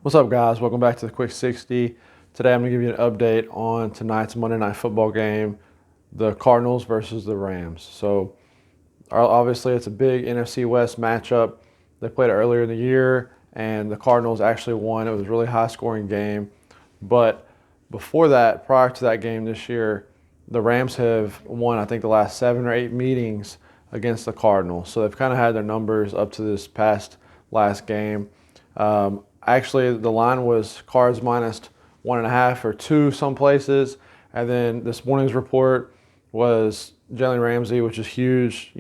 What's up, guys? Welcome back to the Quick 60. Today I'm going to give you an update on tonight's Monday Night Football game, the Cardinals versus the Rams. So obviously it's a big NFC West matchup. They played it earlier in the year, and the Cardinals actually won. It was a really high-scoring game. But before that, prior to that game this year, the Rams have won, I think, the last 7 or 8 meetings against the Cardinals. So they've kind of had their numbers up to this past last game. Actually, the line was Cards minus 1.5 or 2 some places. And then this morning's report was Jalen Ramsey, which is huge,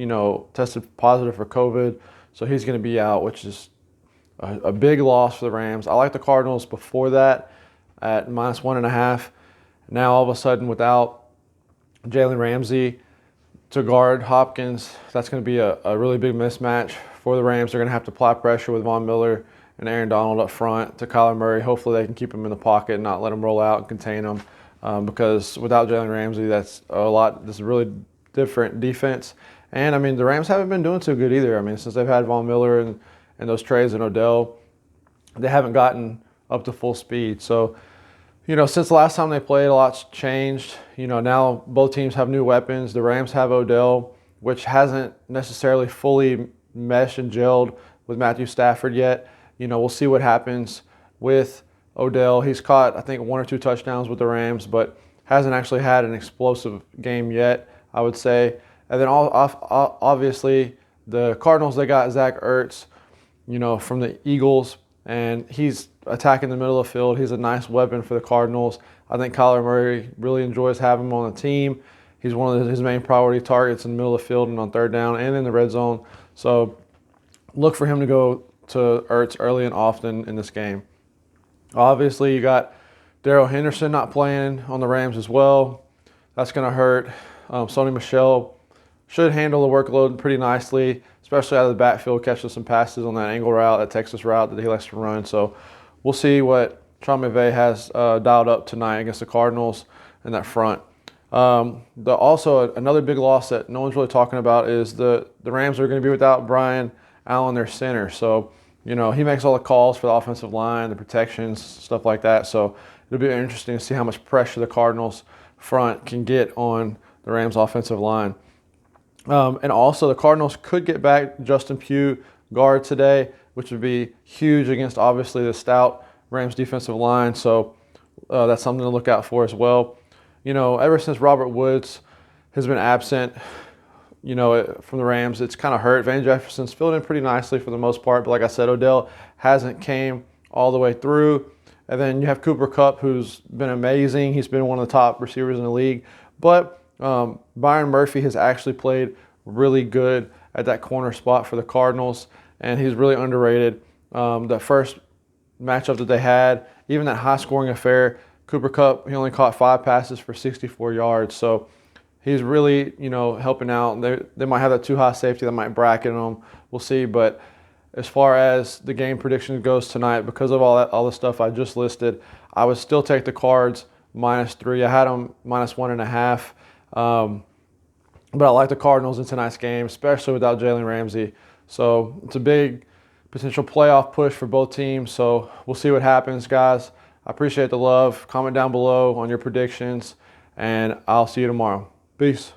tested positive for COVID. So he's going to be out, which is a big loss for the Rams. I like the Cardinals before that at minus 1.5. Now, all of a sudden, without Jalen Ramsey to guard Hopkins, that's going to be a really big mismatch for the Rams. They're going to have to apply pressure with Von Miller and Aaron Donald up front to Kyler Murray. Hopefully they can keep him in the pocket and not let him roll out and contain him, because without Jalen Ramsey, that's a really different defense. And, the Rams haven't been doing too good either. Since they've had Von Miller and those trades and Odell, they haven't gotten up to full speed. So, since the last time they played, a lot's changed. Now both teams have new weapons. The Rams have Odell, which hasn't necessarily fully meshed and gelled with Matthew Stafford yet. We'll see what happens with Odell. He's caught, I think, 1 or 2 touchdowns with the Rams, but hasn't actually had an explosive game yet, I would say. And then obviously the Cardinals, they got Zach Ertz, from the Eagles, and he's attacking the middle of the field. He's a nice weapon for the Cardinals. I think Kyler Murray really enjoys having him on the team. He's one of his main priority targets in the middle of the field and on third down and in the red zone. So look for him to go to Ertz early and often in this game. Obviously, you got Darrell Henderson not playing on the Rams as well. That's going to hurt. Sony Michel should handle the workload pretty nicely, especially out of the backfield, catching some passes on that angle route, that Texas route that he likes to run. So we'll see what Sean McVay has dialed up tonight against the Cardinals in that front. Also, another big loss that no one's really talking about is the Rams are going to be without Brian Allen, their center. So, he makes all the calls for the offensive line, the protections, stuff like that. So it'll be interesting to see how much pressure the Cardinals front can get on the Rams offensive line. And also the Cardinals could get back Justin Pugh guard today, which would be huge against obviously the stout Rams defensive line. So that's something to look out for as well. Ever since Robert Woods has been absent, from the Rams, it's kind of hurt. Van Jefferson's filled in pretty nicely for the most part, but like I said, Odell hasn't came all the way through. And then you have Cooper Kupp, who's been amazing. He's been one of the top receivers in the league. But Byron Murphy has actually played really good at that corner spot for the Cardinals, and he's really underrated. The first matchup that they had, even that high-scoring affair, Cooper Kupp, he only caught 5 passes for 64 yards. So he's really, helping out. They might have that too high safety that might bracket them. We'll see. But as far as the game prediction goes tonight, because of all the stuff I just listed, I would still take the Cards -3. I had them -1.5. But I like the Cardinals in tonight's game, especially without Jalen Ramsey. So it's a big potential playoff push for both teams. So we'll see what happens, guys. I appreciate the love. Comment down below on your predictions, and I'll see you tomorrow. Peace.